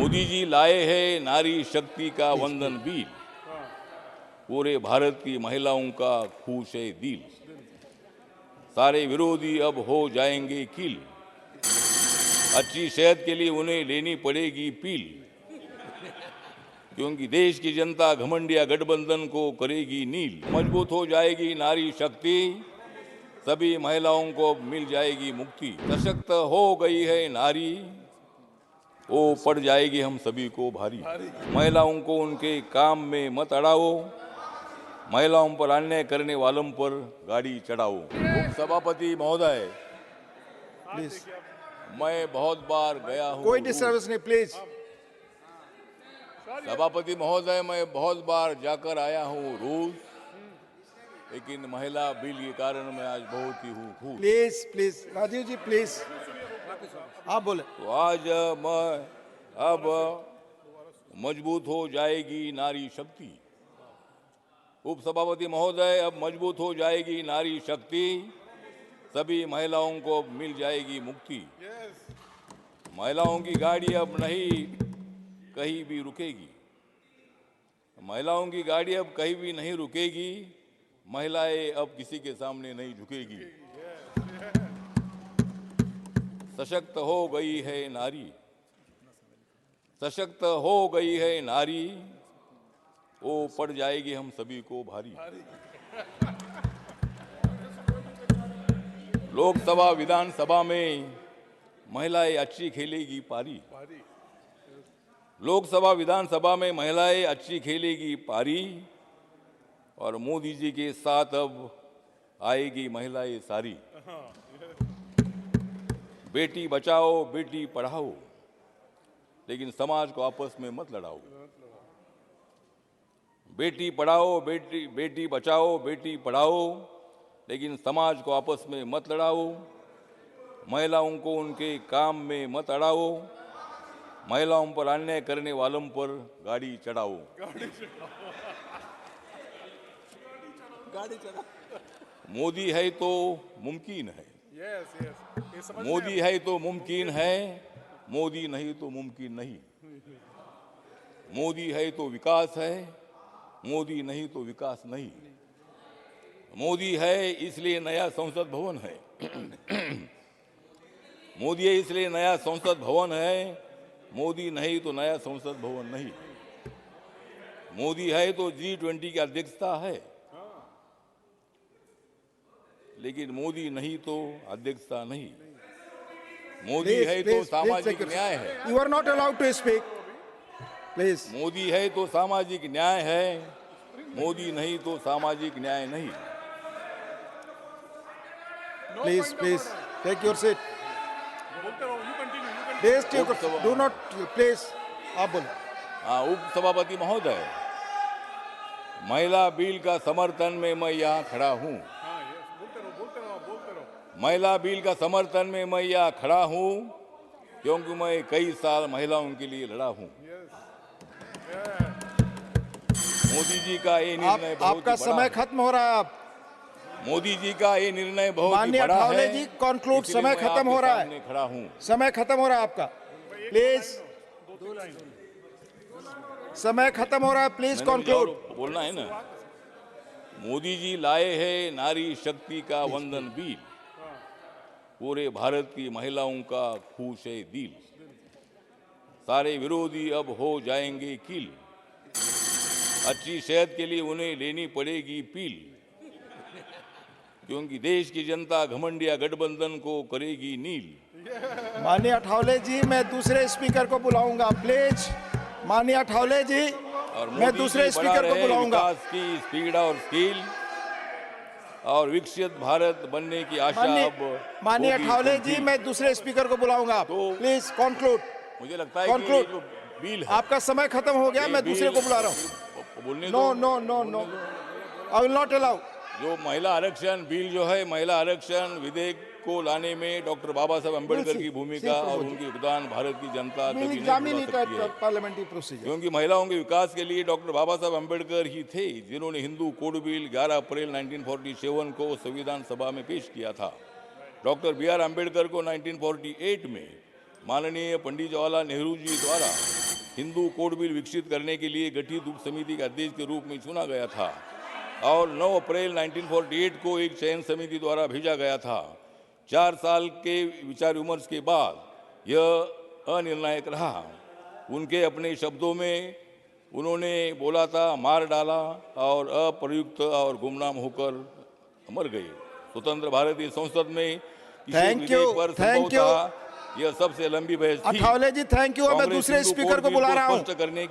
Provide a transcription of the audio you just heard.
मोदी जी लाए हैं नारी शक्ति का वंदन बिल, पूरे भारत की महिलाओं का खुश है दिल, सारे विरोधी अब हो जाएंगे किल, अच्छी सेहत के लिए उन्हें लेनी पड़ेगी पील, क्योंकि देश की जनता घमंडिया गठबंधन को करेगी नील। मजबूत हो जाएगी नारी शक्ति, सभी महिलाओं को मिल जाएगी मुक्ति, सशक्त हो गई है नारी, वो पड़ जाएगी हम सभी को भारी। महिलाओं को उनके काम में मत अड़ाओ, महिलाओं पर अन्याय करने वालों पर गाड़ी चढ़ाओ। उप सभापति महोदय, प्लीज मैं बहुत बार गया हूँ। कोई डिस्टर्बेंस नहीं, प्लीज। सभापति महोदय, मैं बहुत बार जाकर आया हूँ रूस, लेकिन महिला बिल के कारण मैं आज बहुत ही हूँ खुश। Please please Rajiv ji, please आप बोले। तो आज मैं अब मजबूत हो जाएगी नारी शक्ति। उप सभापति महोदय, अब मजबूत हो जाएगी नारी शक्ति, सभी महिलाओं को मिल जाएगी मुक्ति। महिलाओं की गाड़ी अब नहीं कहीं भी रुकेगी, महिलाओं की गाड़ी अब कहीं भी नहीं रुकेगी, महिलाएं अब किसी के सामने नहीं झुकेगी। सशक्त हो गई है नारी, सशक्त हो गई है नारी, वो पड़ जाएगी हम सभी को भारी। लोकसभा विधानसभा में महिलाएं अच्छी खेलेगी पारी, लोकसभा विधानसभा में महिलाएं अच्छी खेलेगी पारी, और मोदी जी के साथ अब आएगी महिलाएं सारी। बेटी बचाओ बेटी पढ़ाओ, लेकिन समाज को आपस में मत लड़ाओ। बेटी पढ़ाओ बेटी बचाओ बेटी पढ़ाओ, लेकिन समाज को आपस में मत लड़ाओ। महिलाओं को उनके काम में मत अड़ाओ, महिलाओं पर अन्याय करने वालों पर गाड़ी चढ़ाओ। मोदी है तो मुमकिन है, मोदी है तो मुमकिन है, मोदी नहीं तो मुमकिन नहीं। मोदी है तो विकास है, मोदी नहीं तो विकास नहीं। मोदी है इसलिए नया संसद भवन है, मोदी है इसलिए नया संसद भवन है, मोदी नहीं तो नया संसद भवन नहीं। मोदी है तो G20 की अध्यक्षता है, लेकिन मोदी नहीं तो अध्यक्षता नहीं। मोदी है तो सामाजिक न्याय है। You are not allowed to speak, please. Modi है तो सामाजिक न्याय है, मोदी नहीं तो सामाजिक न्याय नहीं। Please please take your seat. Do not, please आप बोलो। हाँ, उप सभापति महोदय, महिला बिल का समर्थन में मैं यहाँ खड़ा हूँ। महिला बिल का समर्थन में मैं यहाँ खड़ा हूँ, क्योंकि मैं कई साल महिलाओं के लिए लड़ा हूँ। मोदी जी का ये निर्णय बहुत आपका ही बड़ा समय है। खत्म हो रहा है। आप मोदी जी का ये निर्णय बहुत ही माननीय बड़ा ठावरे है। जी, कंक्लूड। इसलिए समय मैं खत्म आपके हो रहा सामने है, खड़ा हूँ। समय खत्म हो रहा है आपका, प्लीज। समय खत्म हो रहा है, प्लीज मैंने कंक्लूड। और बोलना है ना। मोदी जी लाए हैं नारी शक्ति का वंदन बिल, पूरे भारत की महिलाओं का खुश है दिल, सारे विरोधी अब हो जाएंगे किल, अच्छी सेहत के लिए उन्हें लेनी पड़ेगी पील, क्योंकि देश की जनता घमंडिया गठबंधन को करेगी नील। माननीय ठावले जी, मैं दूसरे स्पीकर को बुलाऊंगा, प्लीज। माननीय ठावले जी, और मैं मोदी दूसरे जी बढ़ा स्पीकर को रहे बुलाऊंगा। विकास की स्पीड और स्किल, और विकसित भारत बनने की आशा अब माननीय होगी ठावले पूरी। जी, मैं दूसरे स्पीकर को बुलाऊंगा, प्लीज कंक्लूड। मुझे लगता है कि ये जो बिल है, आपका समय खत्म हो गया, ये मैं दूसरे बिल- को बुला रहा हूँ। बोलने नो दो। No no no, I will not allow. जो महिला आरक्षण बिल जो है, महिला आरक्षण विधेयक को लाने में डॉक्टर बाबा साहब अम्बेडकर की भूमिका और उनकी योगदान भारत की जनता कभी नहीं भुला सकती है। Parliamentary procedure. क्योंकि महिलाओं के विकास के लिए डॉक्टर बाबा साहब अम्बेडकर ही थे जिन्होंने हिंदू कोड बिल 11 अप्रैल 1947 को संविधान सभा में पेश किया था। डॉक्टर BR अम्बेडकर को 1948 में माननीय पंडित जवाहरलाल नेहरू जी द्वारा हिंदू कोड बिल विकसित करने के लिए गठित उप समिति के अध्यक्ष के रूप में चुना गया था और 9 अप्रैल 1948 को एक चयन समिति द्वारा भेजा गया था। 4 साल के विचार विमर्श के बाद यह अनिर्णायक रहा। उनके अपने शब्दों में उन्होंने बोला था, मार डाला और अप्रयुक्त और गुमनाम होकर मर गए। स्वतंत्र भारतीय संसद में थैंक यू यह सबसे लंबी बहस थी। अठावले जी थैंक यू। मैं दूसरे स्पीकर को बुला रहा हूं। करने